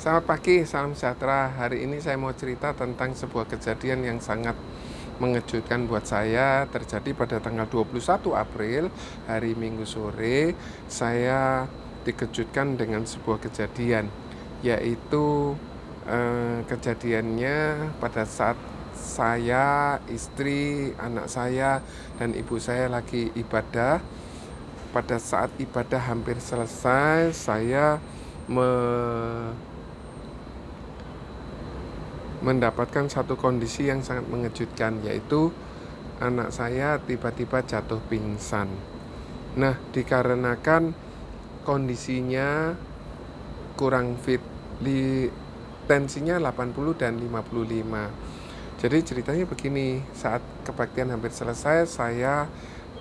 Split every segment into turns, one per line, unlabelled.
Selamat pagi, salam sejahtera. Hari ini saya mau cerita tentang sebuah kejadian yang sangat mengejutkan buat saya. Terjadi pada tanggal 21 April, hari Minggu sore. Saya dikejutkan dengan sebuah kejadian, yaitu kejadiannya pada saat saya, istri, anak saya, dan ibu saya lagi ibadah. Pada saat ibadah hampir selesai, saya mendapatkan satu kondisi yang sangat mengejutkan, yaitu anak saya tiba-tiba jatuh pingsan. Nah, dikarenakan kondisinya kurang fit, tensinya 80 dan 55. Jadi ceritanya begini, saat kebaktian hampir selesai, saya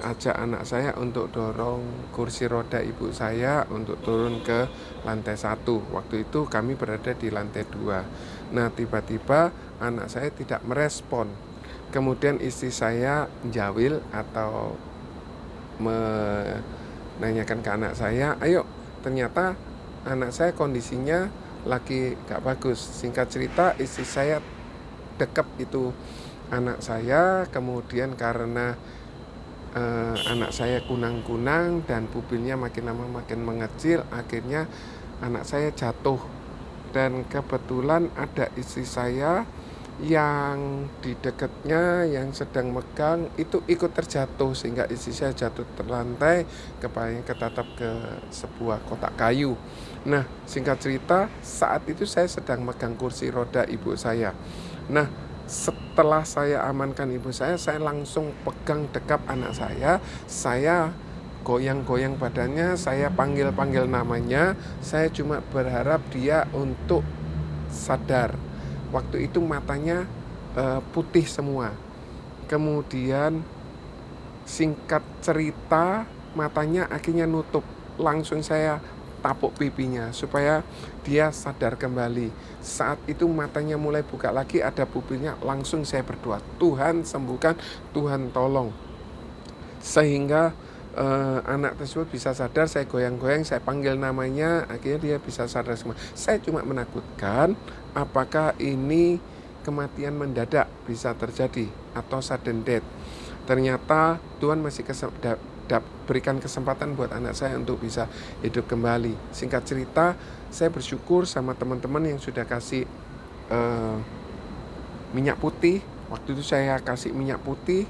ajak anak saya untuk dorong kursi roda ibu saya untuk turun ke lantai 1. Waktu itu kami berada di lantai 2. Nah, tiba-tiba anak saya tidak merespon. Kemudian istri saya menjawil atau menanyakan ke anak saya, ayo, ternyata anak saya kondisinya lagi gak bagus. Singkat cerita, istri saya dekep itu anak saya, kemudian karena anak saya kunang-kunang dan pupilnya makin lama makin mengecil, akhirnya anak saya jatuh. Dan kebetulan ada istri saya yang di dekatnya yang sedang megang itu ikut terjatuh, sehingga istri saya jatuh terlantai, kepalanya ketatap ke sebuah kotak kayu. Nah, singkat cerita, saat itu saya sedang megang kursi roda ibu saya. Nah, setelah saya amankan ibu saya langsung pegang dekap anak saya goyang-goyang badannya, saya panggil-panggil namanya, saya cuma berharap dia untuk sadar. Waktu itu matanya putih semua. Kemudian singkat cerita, matanya akhirnya nutup. Langsung saya tapuk pipinya supaya dia sadar kembali. Saat itu matanya mulai buka lagi, ada pupilnya, langsung saya berdoa, Tuhan sembuhkan, Tuhan tolong. Sehingga anak tersebut bisa sadar, saya goyang-goyang, saya panggil namanya, akhirnya dia bisa sadar semua. Saya cuma menakutkan apakah ini kematian mendadak bisa terjadi atau sudden death. Ternyata Tuhan masih berikan kesempatan buat anak saya untuk bisa hidup kembali. Singkat cerita, saya bersyukur sama teman-teman yang sudah kasih minyak putih. Waktu itu saya kasih minyak putih.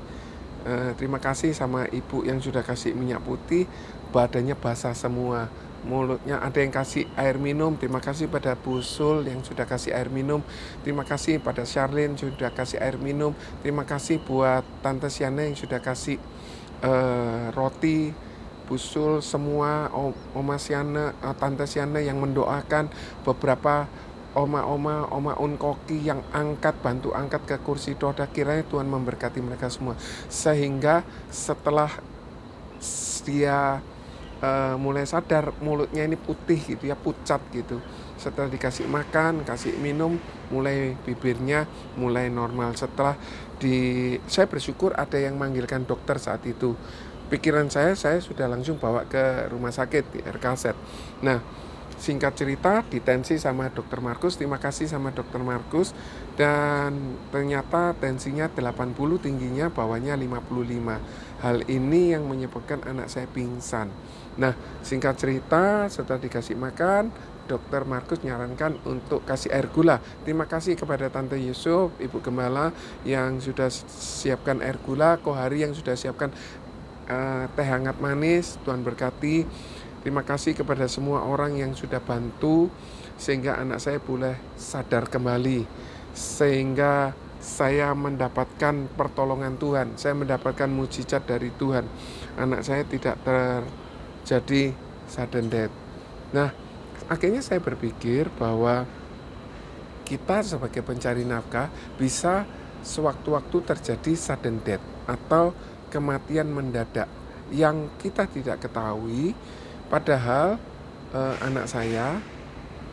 Terima kasih sama ibu yang sudah kasih minyak putih. Badannya basah semua, mulutnya ada yang kasih air minum. Terima kasih pada Bu Sul yang sudah kasih air minum. Terima kasih pada Charlene sudah kasih air minum. Terima kasih buat Tante Siana yang sudah kasih roti. Bu Sul, semua Oma Siana, Tante Siana yang mendoakan, beberapa oma unkoki yang bantu angkat ke kursi roda. Kiranya Tuhan memberkati mereka semua, sehingga setelah dia mulai sadar, mulutnya ini putih gitu ya, pucat gitu. Setelah dikasih makan, kasih minum, mulai bibirnya mulai normal. Saya bersyukur ada yang manggilkan dokter saat itu. Pikiran saya sudah langsung bawa ke rumah sakit di RKZ. Nah, singkat cerita, ditensi sama dokter Markus. Terima kasih sama dokter Markus. Dan ternyata tensinya 80, tingginya, bawahnya 55. Hal ini yang menyebabkan anak saya pingsan. Nah, singkat cerita, setelah dikasih makan, dokter Markus nyarankan untuk kasih air gula. Terima kasih kepada Tante Yusuf, Ibu Gembala yang sudah siapkan air gula, Kohari yang sudah siapkan teh hangat manis. Tuhan berkati. Terima kasih kepada semua orang yang sudah bantu sehingga anak saya boleh sadar kembali, sehingga saya mendapatkan pertolongan Tuhan, saya mendapatkan mujizat dari Tuhan. Anak saya tidak terjadi sudden death. Nah, akhirnya saya berpikir bahwa kita sebagai pencari nafkah bisa sewaktu-waktu terjadi sudden death atau kematian mendadak yang kita tidak ketahui. Padahal anak saya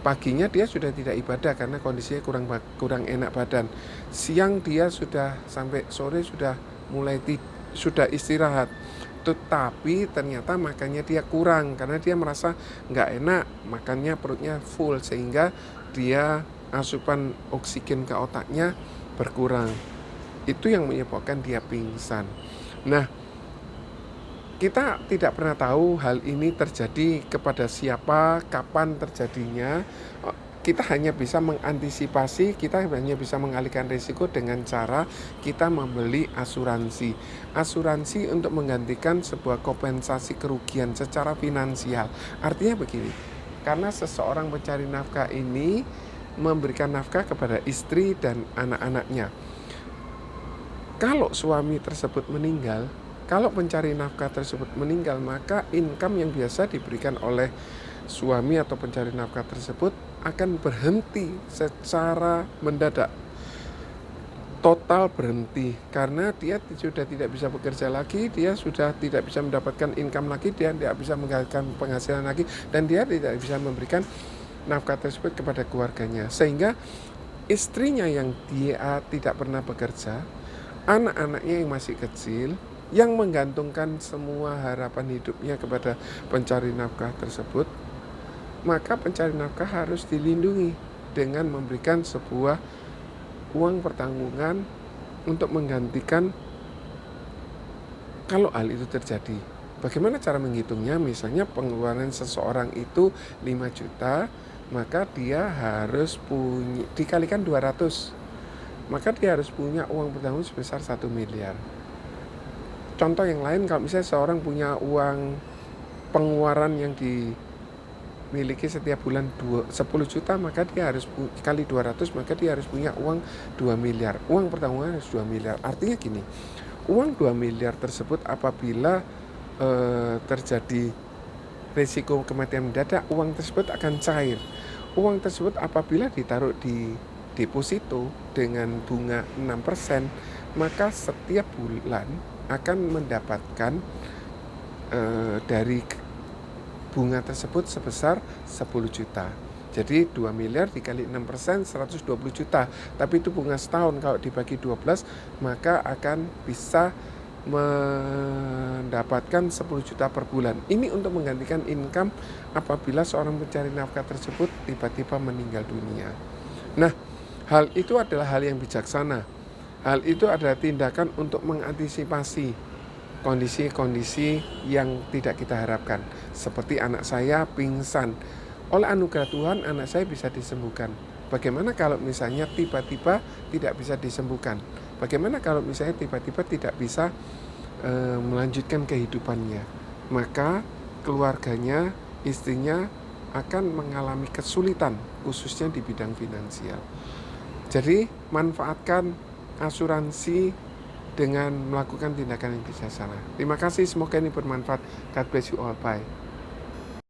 paginya dia sudah tidak ibadah karena kondisinya kurang enak badan. Siang dia sudah sampai sore sudah mulai sudah istirahat. Tetapi ternyata makannya dia kurang karena dia merasa nggak enak, makannya perutnya full sehingga dia asupan oksigen ke otaknya berkurang. Itu yang menyebabkan dia pingsan. Nah, kita tidak pernah tahu hal ini terjadi kepada siapa, kapan terjadinya. Kita hanya bisa mengantisipasi, kita hanya bisa mengalihkan risiko dengan cara kita membeli asuransi. Asuransi untuk menggantikan sebuah kompensasi kerugian secara finansial. Artinya begini, karena seseorang pencari nafkah ini memberikan nafkah kepada istri dan anak-anaknya. Kalau suami tersebut meninggal, kalau pencari nafkah tersebut meninggal, maka income yang biasa diberikan oleh suami atau pencari nafkah tersebut akan berhenti secara mendadak, total berhenti, karena dia sudah tidak bisa bekerja lagi, dia sudah tidak bisa mendapatkan income lagi, dia tidak bisa menghasilkan penghasilan lagi, dan dia tidak bisa memberikan nafkah tersebut kepada keluarganya, sehingga istrinya yang dia tidak pernah bekerja, anak-anaknya yang masih kecil, yang menggantungkan semua harapan hidupnya kepada pencari nafkah tersebut, maka pencari nafkah harus dilindungi dengan memberikan sebuah uang pertanggungan untuk menggantikan kalau hal itu terjadi. Bagaimana cara menghitungnya? Misalnya pengeluaran seseorang itu 5 juta, maka dia harus punya, dikalikan 200, maka dia harus punya uang pertanggungan sebesar 1 miliar. Contoh yang lain, kalau misalnya seorang punya uang pengeluaran yang dimiliki setiap bulan 10 juta, maka dia harus kali 200, maka dia harus punya uang 2 miliar. Uang pertanggungan harus 2 miliar. Artinya gini, uang 2 miliar tersebut apabila terjadi risiko kematian mendadak, uang tersebut akan cair. Uang tersebut apabila ditaruh di deposito dengan bunga 6%, maka setiap bulan akan mendapatkan dari bunga tersebut sebesar 10 juta. Jadi 2 miliar dikali 6%, 120 juta. Tapi itu bunga setahun, kalau dibagi 12, maka akan bisa mendapatkan 10 juta per bulan. Ini untuk menggantikan income apabila seorang pencari nafkah tersebut tiba-tiba meninggal dunia. Nah, hal itu adalah hal yang bijaksana. Hal itu adalah tindakan untuk mengantisipasi kondisi-kondisi yang tidak kita harapkan. Seperti anak saya pingsan. Oleh anugerah Tuhan, anak saya bisa disembuhkan. Bagaimana kalau misalnya tiba-tiba tidak bisa disembuhkan? Bagaimana kalau misalnya tiba-tiba tidak bisa melanjutkan kehidupannya? Maka keluarganya, istrinya akan mengalami kesulitan, khususnya di bidang finansial. Jadi manfaatkan asuransi dengan melakukan tindakan yang bijaksana. Terima kasih, semoga ini bermanfaat. God bless you all. Bye.